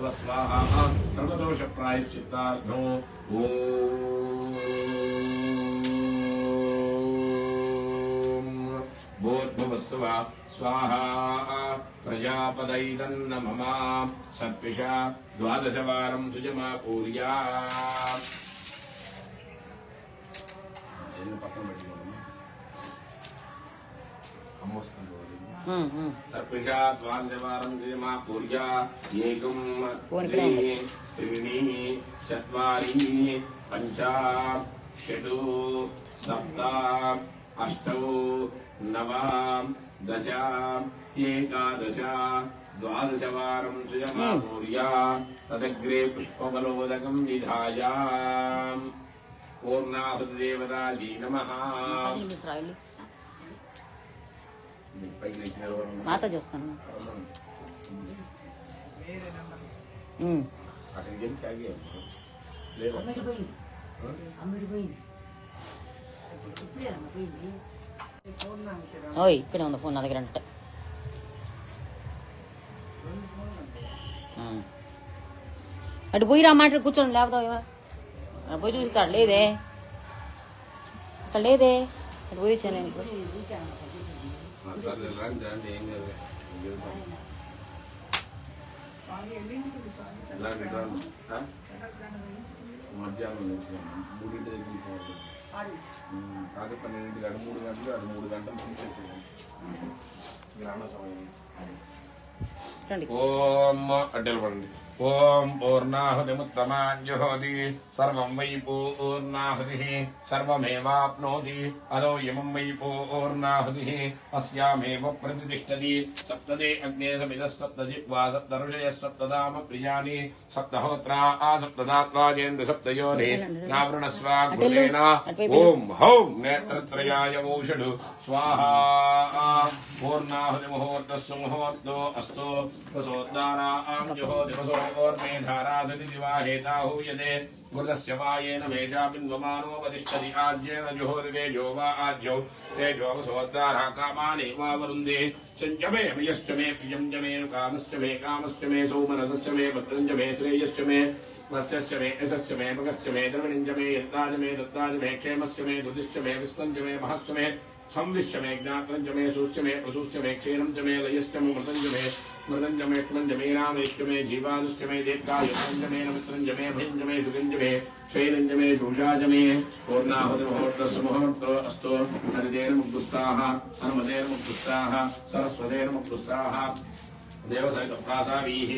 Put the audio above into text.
भूर्भुवः स्वाहा सर्वदोष प्रायश्चित्तार्थो भूर्भुवस्व स्वाहा प्रजापदैदन्न मम सत्पिषा 12 वारं सुजमा पूर्या सर्पिषा 12 वारं सुजमा पूर्या एकं द्वे त्रीणि चत्वारि पञ्च षट् सप्त अष्टौ नव दश एकादश 12 वारं सुजमा पूर्या तदग्रे पुष्पबलोदकं विधाय पूर्णाहुतिदेवतायै नमः మాత చూస్తాను ఓయ్ ఇక్కడే ఉంది ఫోన్ నా దగ్గర అంటే అటు పోయి రమ్మంటారు కూర్చోండి లేకపోతే పోయి చూస్తాడు లేదే అక్కడ లేదే అటు పోయి వచ్చాను మధ్యాహ్నం నుంచి 3 దగ్గర కాదు 12 గంటలు 3 గంటలు అది 3 గంటలు తీసేసేయండి గ్రామ సమయం ఓం అడ్డలు పడండి ఓం పూర్ణాహుతిముత్తమాంజుహోతి సర్వం వై పూర్ణాహుతిః సర్వమేవాప్నోతి అలో యమం వై పూర్ణాహుతిః అస్యామేవ ప్రతిష్ఠతి సప్తదే అగ్నే సమిదః సప్తజిహ్వా సప్తఋషయః సప్తదామ ప్రియాని సప్తహోత్రా సప్తదాత్వాజేంద్ర సప్తయోని నావృణస్వా గుణేన ఓం హౌం నేత్రత్రయాయ ఓషడు స్వాహా పూర్ణాహుతి ముహూర్తస్సు ముహూర్తో అస్తు వసోద్దారాం జుహోతి వసో मेधारासति दिवाहेताहूयते मृतस्य वायेन मेषाबिन्वमानोपतिष्ठति आज्येन जुहोरितेजो वा आज्यौ तेजो वसोद्दारः कामाने वा वरुन्धे चञ्च मे मयश्च मे प्रियं च मे कामश्च मे सौमनसश्च मे भद्रं च मे श्रेयश्च मे वस्यश्च मे यशश्च मे भगश्च मे द्रविणं च मे यत्ताज मे क्षेमश्च मे धुतिश्च मे विश्वं च मे महश्च मे संविश्च मे ज्ञातं च मे सुश्च मे प्रसूश्च मे क्षीणं च मे लयश्च मे मृतं च मे मे रामैश्च मे जीवादुश्च मे दीर्घायुष्यं च मे नमित्रं च मे भयं च मे सुखं च मे शैलं च मे शूषा च मे पूर्णाहुतिमुहूर्तस्य मुहूर्तो अस्तु हरितेन मुक्तुस्ताः हनुमतेन मुक्तुस्ताः सरस्वतेन मुक्तुस्ताः देवसहितप्रासावीः